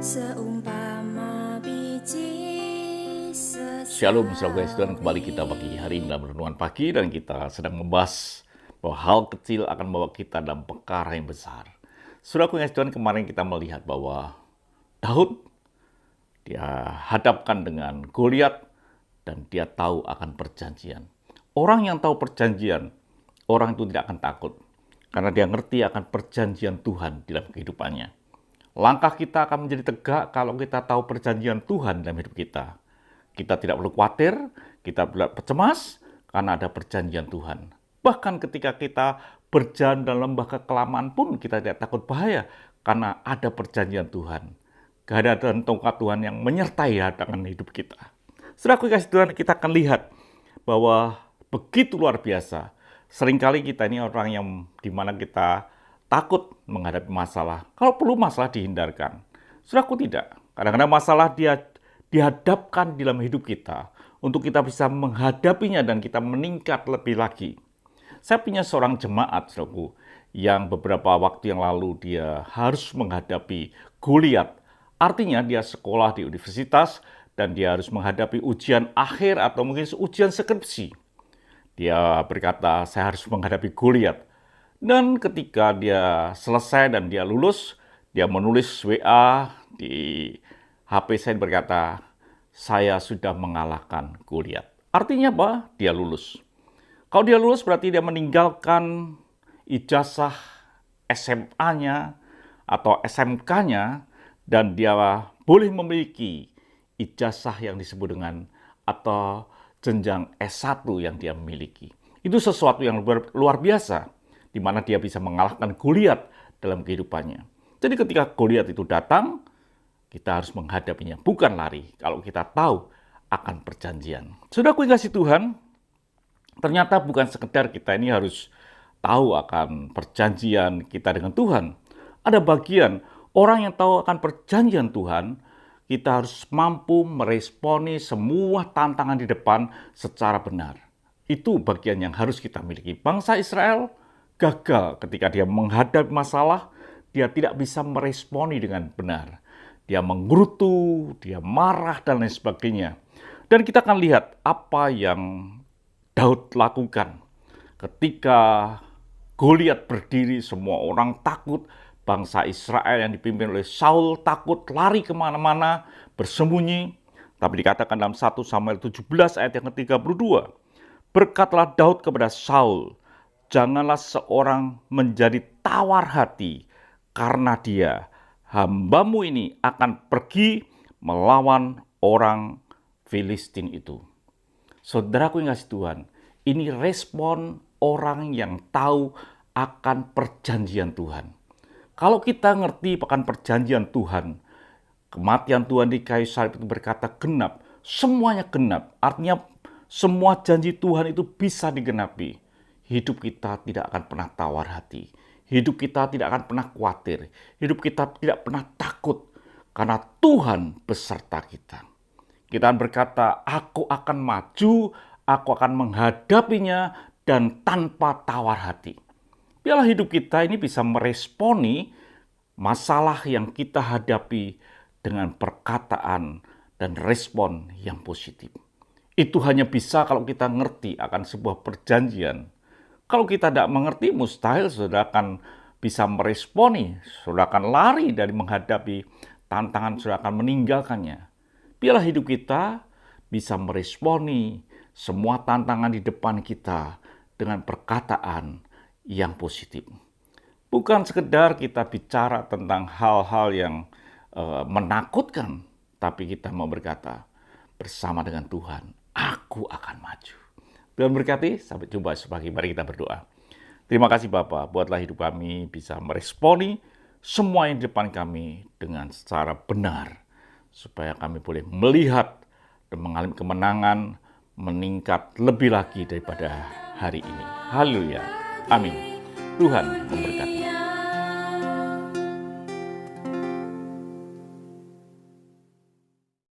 Seumpama biji Shalom, saudara Tuhan, kembali kita pagi hari ini dalam renungan pagi, dan kita sedang membahas bahwa hal kecil akan membawa kita dalam perkara yang besar. Saudaraku yang Tuhan, kemarin kita melihat bahwa Daud dia hadapkan dengan Goliat dan dia tahu akan perjanjian. Orang yang tahu perjanjian, orang itu tidak akan takut karena dia ngerti akan perjanjian Tuhan dalam kehidupannya. Langkah kita akan menjadi tegak kalau kita tahu perjanjian Tuhan dalam hidup kita. Kita tidak perlu khawatir, kita tidak cemas, karena ada perjanjian Tuhan. Bahkan ketika kita berjalan dalam lembah kekelamaan pun kita tidak takut bahaya, karena ada perjanjian Tuhan. Kehadiran tongkat Tuhan yang menyertai dengan hidup kita. Saudara kasih Tuhan, kita akan lihat bahwa begitu luar biasa. Seringkali kita ini orang yang dimana kita takut menghadapi masalah. Kalau perlu masalah dihindarkan. Saudaraku tidak. Kadang-kadang masalah dihadapkan di dalam hidup kita untuk kita bisa menghadapinya dan kita meningkat lebih lagi. Saya punya seorang jemaat, saudaraku, yang beberapa waktu yang lalu dia harus menghadapi Goliat. Artinya dia sekolah di universitas dan dia harus menghadapi ujian akhir atau mungkin ujian skripsi. Dia berkata, saya harus menghadapi Goliat. Dan ketika dia selesai dan dia lulus, dia menulis WA di HP saya berkata, saya sudah mengalahkan Goliat. Artinya apa? Dia lulus. Kalau dia lulus berarti dia meninggalkan ijazah SMA-nya atau SMK-nya dan dia boleh memiliki ijazah yang disebut dengan atau jenjang S1 yang dia miliki. Itu sesuatu yang luar biasa, di mana dia bisa mengalahkan Goliat dalam kehidupannya. Jadi ketika Goliat itu datang, kita harus menghadapinya, bukan lari. Kalau kita tahu akan perjanjian. Saudaraku yang kasih Tuhan, ternyata bukan sekedar kita ini harus tahu akan perjanjian kita dengan Tuhan. Ada bagian orang yang tahu akan perjanjian Tuhan, kita harus mampu meresponi semua tantangan di depan secara benar. Itu bagian yang harus kita miliki. Bangsa Israel gagal ketika dia menghadapi masalah, dia tidak bisa meresponi dengan benar. Dia menggerutu, dia marah, dan lain sebagainya. Dan kita akan lihat apa yang Daud lakukan. Ketika Goliat berdiri, semua orang takut. Bangsa Israel yang dipimpin oleh Saul takut, lari kemana-mana, bersembunyi. Tapi dikatakan dalam 1 Samuel 17 ayat yang ke-32. Berkatalah Daud kepada Saul, janganlah seorang menjadi tawar hati karena dia, hambamu ini akan pergi melawan orang Filistin itu. Saudaraku yang kasih Tuhan, ini respon orang yang tahu akan perjanjian Tuhan. Kalau kita ngerti akan perjanjian Tuhan, kematian Tuhan di kayu salib itu berkata genap, semuanya genap. Artinya semua janji Tuhan itu bisa digenapi. Hidup kita tidak akan pernah tawar hati. Hidup kita tidak akan pernah khawatir. Hidup kita tidak pernah takut. Karena Tuhan beserta kita. Kita akan berkata, aku akan maju, aku akan menghadapinya, dan tanpa tawar hati. Biarlah hidup kita ini bisa meresponi masalah yang kita hadapi dengan perkataan dan respon yang positif. Itu hanya bisa kalau kita ngerti akan sebuah perjanjian. Kalau kita tidak mengerti, mustahil saudara akan bisa meresponi, saudara akan lari dari menghadapi tantangan, saudara akan meninggalkannya. Biarlah hidup kita bisa meresponi semua tantangan di depan kita dengan perkataan yang positif. Bukan sekedar kita bicara tentang hal-hal yang menakutkan, tapi kita mau berkata, bersama dengan Tuhan, aku akan maju. Tuhan berkati, sampai jumpa sebagai mari kita berdoa. Terima kasih Bapa, buatlah hidup kami bisa meresponi semua yang di depan kami dengan secara benar, supaya kami boleh melihat dan mengalami kemenangan, meningkat lebih lagi daripada hari ini. Haleluya. Amin. Tuhan memberkati.